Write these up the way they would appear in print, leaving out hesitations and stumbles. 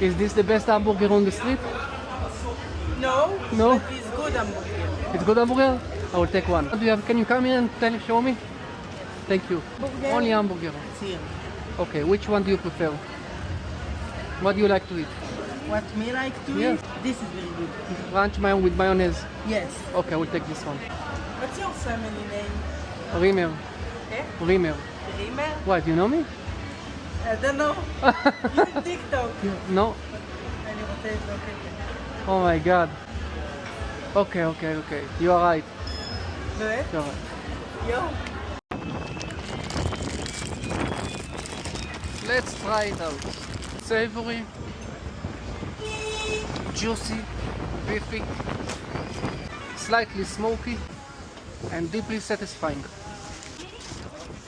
Is this the best hamburger on the street? No. No? But it's good hamburger. It's good hamburger? I will take one. Do you have, can you come in and show me? Thank you. Burger? Only hamburger. It's here. Okay, which one do you prefer? What do you like to eat? What me like to Yeah. eat? This is very good. Ranch mayo with mayonnaise. Yes. Okay, I will take this one. What's your family name? Rimmer. Eh? Rimmer. Rimmer? What, you know me? I don't know. You TikTok. No? אני רוצה לבדוק את זה. Oh my god. Okay, okay, okay. You are right. באמת? You are right. יואו. Let's try it out. Savory, juicy, beefy, slightly smoky, and deeply satisfying.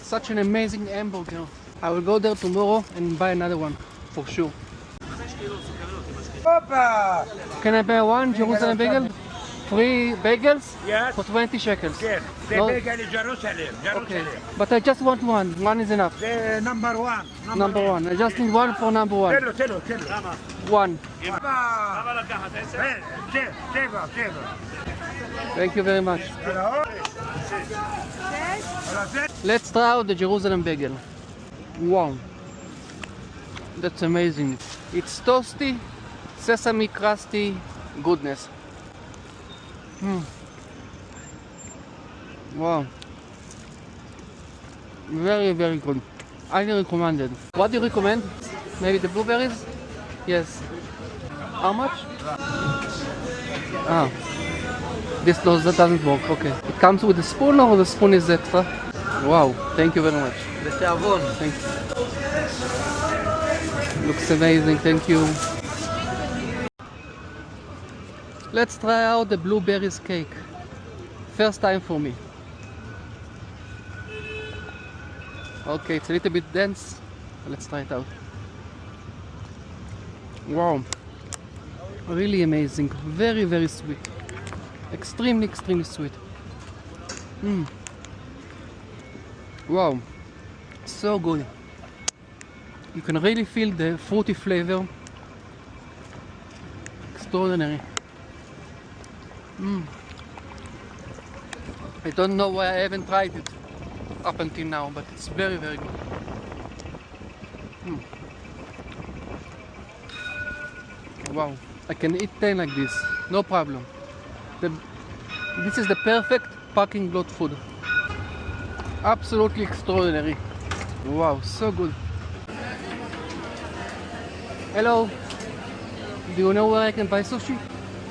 Such an amazing hamburger. I will go there tomorrow and buy another one, for sure. Can I buy one Jerusalem bagel? 3 bagels? Yes. For 20 shekels. Yes, the No? bagel is Jerusalem. Okay, but I just want one. One is enough. The number one. Number one. I just need one for number one. Tell him. One. Thank you very much. Let's try out the Jerusalem bagel. Wow. That's amazing. It's toasty, sesame crusty goodness. Wow. Very, very good. Highly recommended. What do you recommend? Maybe the blueberries? Yes. How much? Ah. That doesn't work. Okay. It comes with a spoon or the spoon is extra? Wow. Thank you very much. Thank you. Looks amazing. Thank you. Let's try out the blueberries cake. First time for me. Okay, it's a little bit dense. Let's try it out. Wow. Really amazing. Very, very sweet. Extremely, extremely sweet. Wow. So good. You can really feel the fruity flavor. Extraordinary. I don't know why I haven't tried it up until now, but it's very, very good. Wow, I can eat 10 like this, no problem. This is the perfect parking lot food. Absolutely extraordinary. Wow, so good. Hello. Do you know where I can buy sushi?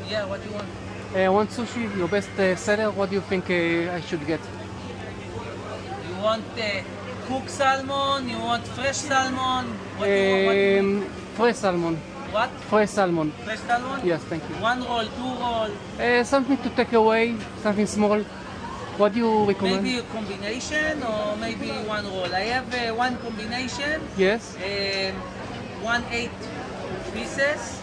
Yeah, what do you want? I want sushi, your best seller. What do you think I should get? You want cooked salmon? You want fresh salmon? What do you want? Fresh salmon. What? Fresh salmon. Fresh salmon? Yes, thank you. 1 roll, 2 roll? Something to take away, something small. What do you recommend? Maybe a combination or maybe 1 roll. I have one combination. Yes. 1/8 pieces,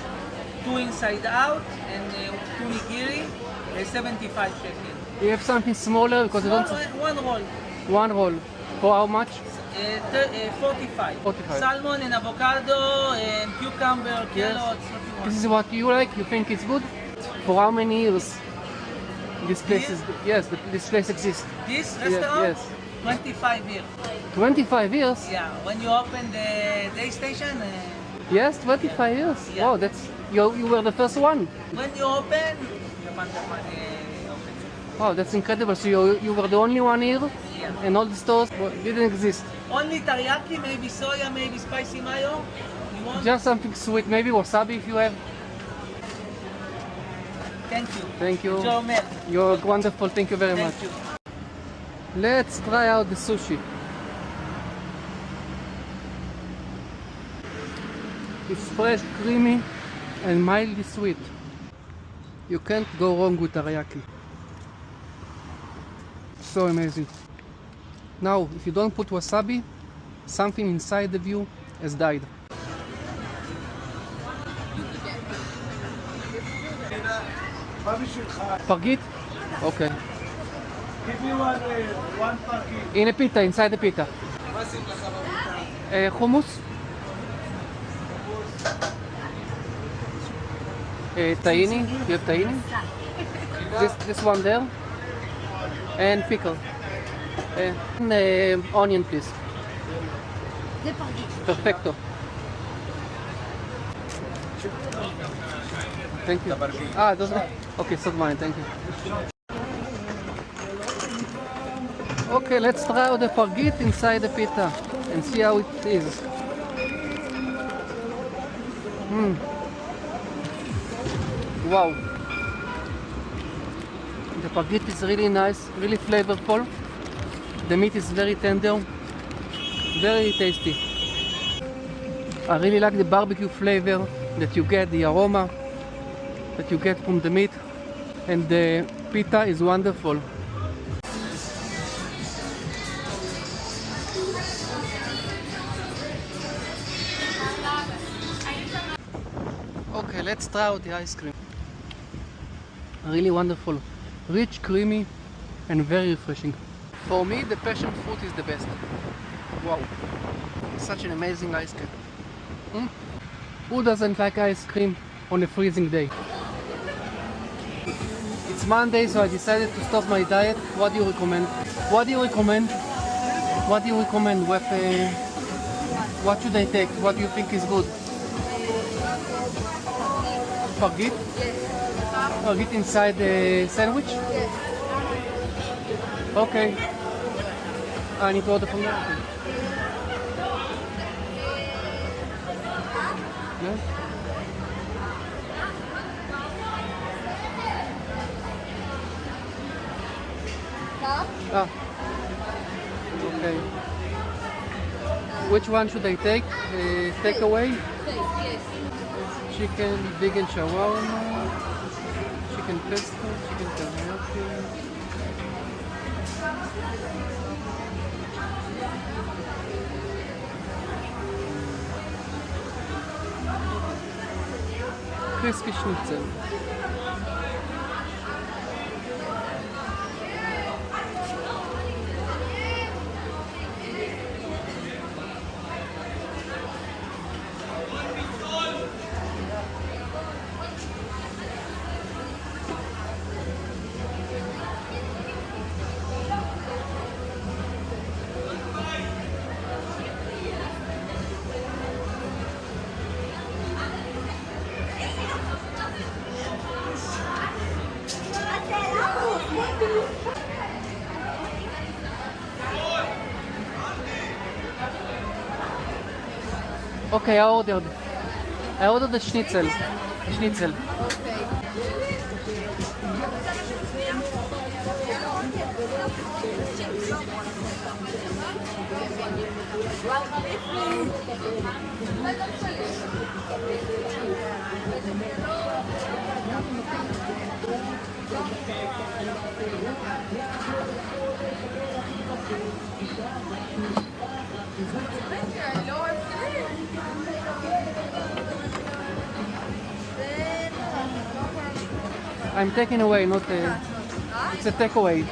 2 inside out, and 2 nigiri, 75 shekels. You have something smaller because I don't. 1 roll. One roll. For how much? 45. 45. Salmon and avocado and cucumber, carrots. What This you is what you like? You think it's good? For how many years? This place is. Yes, this place exists. want? This restaurant? Yes. 25 years. 25 years? Yeah, when you open the day station, Yes, 25 years. Yeah. Wow, that's you were the first one. when you open, you find the money open. Wow, that's incredible. So you were the only one here, Yeah. and all the stores didn't exist. Only teriyaki, maybe soya, maybe spicy mayo. You want? Just something sweet, maybe wasabi if you have. Thank you. Thank you. Joe Mel. You're wonderful. Thank you very Thank much. you. Let's try out the sushi. It's fresh, creamy, and mildly sweet. You can't go wrong with teriyaki. So amazing. Now, if you don't put wasabi, something inside of you has died. Pargit? Okay. Give me one pargit. In a pita, inside the pita. Hummus? tahini. You have tahini? This one there. And pickle. And, onion, please. Perfecto. Thank you. Ah, those. Okay, so mine. Thank you. Okay, let's try out the pargit inside the pita and see how it is. Wow. The pargit is really nice, really flavorful. The meat is very tender, very tasty. I really like the barbecue flavor that you get, the aroma that you get from the meat, and the pita is wonderful. Okay, let's try out the ice cream. Really wonderful, rich, creamy, and very refreshing. For me, the passion fruit is the best. Wow, such an amazing ice cream. Who doesn't like ice cream on a freezing day? It's Monday, so I decided to stop my diet. What do you recommend? What do you recommend? What do you recommend? What should I take? What do you think is good? Pargit? Pargit inside the sandwich? Yes. Okay. I need to order from there. Okay. Yeah? Ah. Okay. Which one should I take? Takeaway? Yes. Chicken, vegan shawarma, chicken pesto, chicken teriyaki. Crispy schnitzel. Okay, I ordered the schnitzel. Schnitzel. I'm taking away, not it's a takeaway.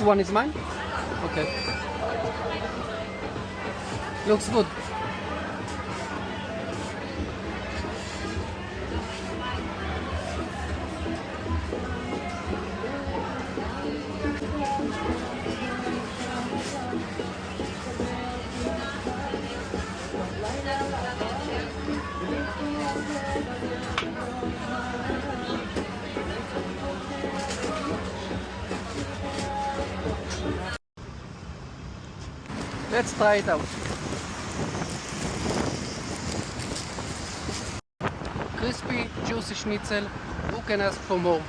one is mine? Okay. Looks good. Let's try it out. Crispy, juicy schnitzel. Who can ask for more?